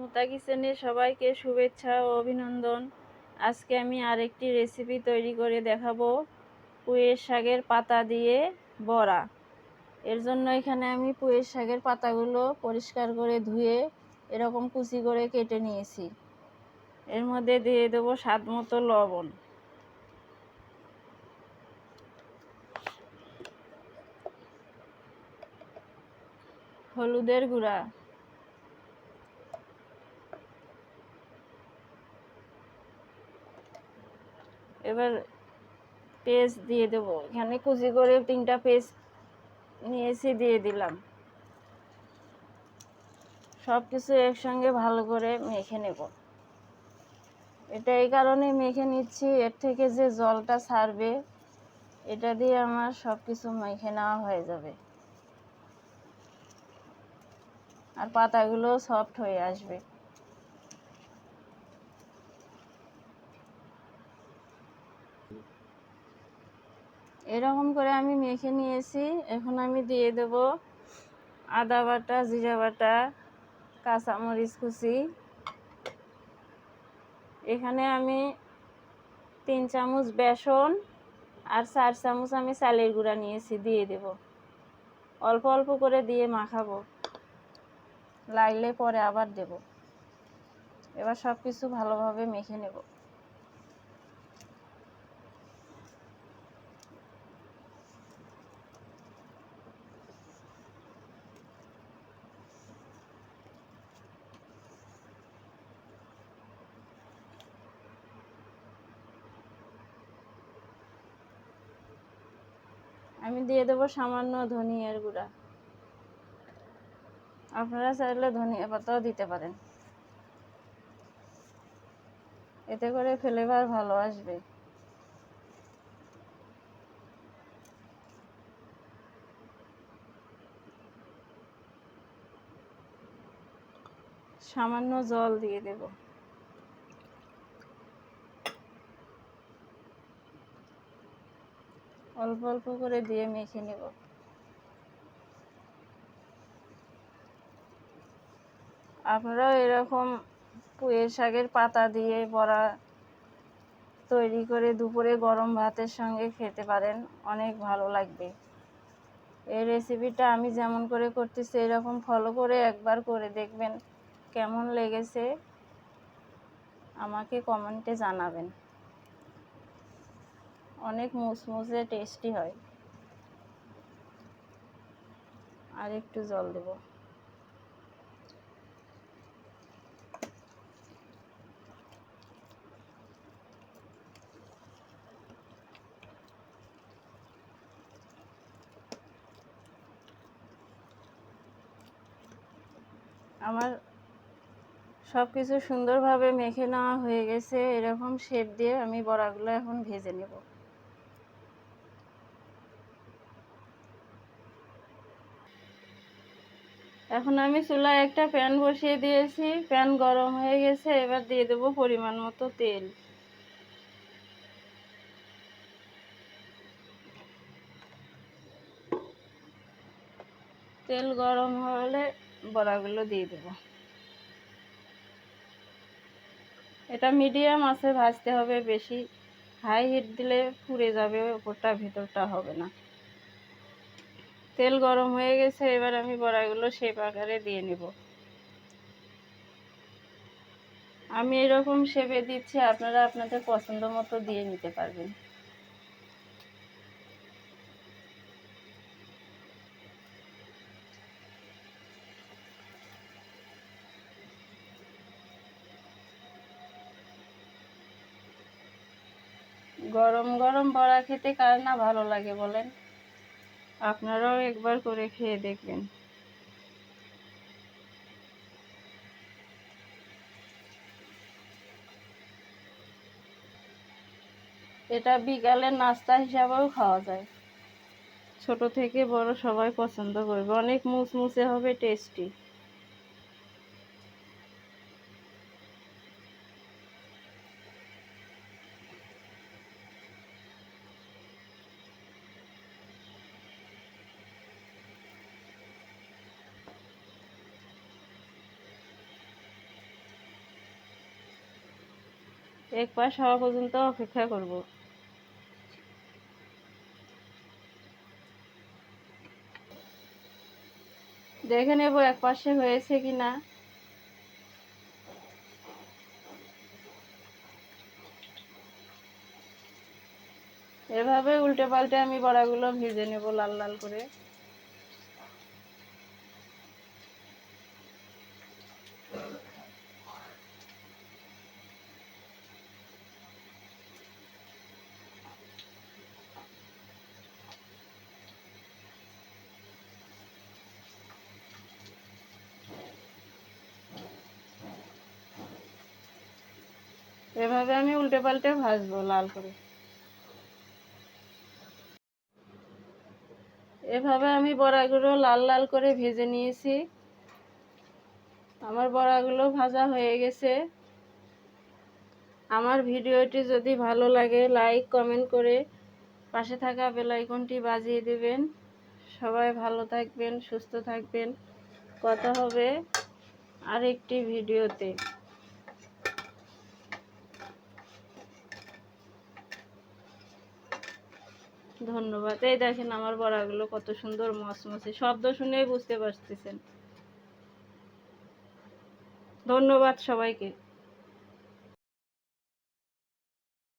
মুতা কিচেনে সবাইকে শুভেচ্ছা ও অভিনন্দন। আজকে আমি আরেকটি রেসিপি তৈরি করে দেখাবো, পুঁইয়ের শাকের পাতা দিয়ে বড়া। এর জন্য এখানে আমি পুঁইয়ের শাকের পাতাগুলো পরিষ্কার করে ধুয়ে এরকম কুচি করে কেটে নিয়েছি। এর মধ্যে দিয়ে দেবো স্বাদ মতো লবণ, হলুদের গুঁড়া, এবার পেস্ট দিয়ে দেবো। এখানে কুচি করে 3টা পেস্ট নিয়েছি, দিয়ে দিলাম। সব কিছু একসঙ্গে ভালো করে মেখে নেব। এটা এই কারণে মেখে নিচ্ছি, এর থেকে যে জলটা ছাড়বে এটা দিয়ে আমার সব কিছু মেখে নেওয়া হয়ে যাবে, আর পাতাগুলো সফট হয়ে আসবে। এরকম করে আমি মেখে নিয়েছি। এখন আমি দিয়ে দেব আদা বাটা, জিরা বাটা, কাঁচামরিচ কুচি। এখানে আমি 3 চামচ বেসন আর 4 চামচ আমি চালের গুঁড়া নিয়েছি, দিয়ে দেব। অল্প অল্প করে দিয়ে মাখাবো, লাগলে পরে আবার দেব। এবার সব কিছু ভালোভাবে মেখে নেব। আমি দিয়ে দেবো সামান্য ধনিয়ার গুঁড়া। আপনারা চাইলে ধনিয়া পাতাও দিতে পারেন, এতে করে ফ্লেভার ভালো আসবে। সামান্য জল দিয়ে দেব। অল্প অল্প করে দিয়ে মেখে নেব। আপনারাও এরকম পুঁইয়ের শাকের পাতা দিয়ে বড়া তৈরি করে দুপুরে গরম ভাতের সঙ্গে খেতে পারেন, অনেক ভালো লাগবে। এই রেসিপিটা আমি যেমন করে করতেছি এরকম ফলো করে একবার করে দেখবেন, কেমন লেগেছে আমাকে কমেন্টে জানাবেন। অনেক মুচমুচে টেস্টি হয়। আর একটু জল দেব। আমার সব কিছু সুন্দরভাবে মেখে নেওয়া হয়ে গেছে। এরকম শেপ দিয়ে আমি বড়াগুলো এখন ভেজে নেব। এখন আমি চুলায় একটা প্যান বসিয়ে দিয়েছি, প্যান গরম হয়ে গেছে। এবার দিয়ে দেব পরিমাণ মতো তেল। তেল গরম হলে বড়াগুলো দিয়ে দেব। এটা মিডিয়াম আঁচে ভাজতে হবে, বেশি হাই হিট দিলে পুড়ে যাবে, উপরটা ভিতরটা হবে না। তেল গরম হয়ে গেছে, এবার আমি বড়াগুলো শেপ আকারে দিয়ে নেব। আমি এরকম শেপে দিচ্ছি, আপনারা আপনাদের পছন্দ মতো দিয়ে নিতে পারবেন। গরম গরম বড়া খেতে কার না ভালো লাগে বলেন? আপনারাও একবার করে খেয়ে দেখবেন। এটা বিকালের নাস্তা হিসাবেও খাওয়া যায়। ছোট থেকে বড় সবাই পছন্দ করবে, অনেক মুচমুচে হবে, টেস্টি। এক পাশ হওয়া পর্যন্ত অপেক্ষা করব। দেখে নেব এক পাশে হয়েছে কিনা। এভাবে উল্টে পাল্টে আমি বড়াগুলো ভেজে নেব লাল লাল করে। এভাবে আমি উল্টে পাল্টে ভাজবো লাল করে। এভাবে আমি বড়াগুলো লাল লাল করে ভেজে নিয়েছি। আমার বড়াগুলো ভাজা হয়ে গেছে। আমার ভিডিওটি যদি ভালো লাগে লাইক কমেন্ট করে পাশে থাকা বেল আইকনটি বাজিয়ে দেবেন। সবাই ভালো থাকবেন, সুস্থ থাকবেন। কথা হবে আরেকটি ভিডিওতে। ধন্যবাদ। এই দেখেন আমার বড়াগুলো কত সুন্দর মচমচে, শব্দ শুনেই বুঝতে পারতেছেন। ধন্যবাদ সবাইকে।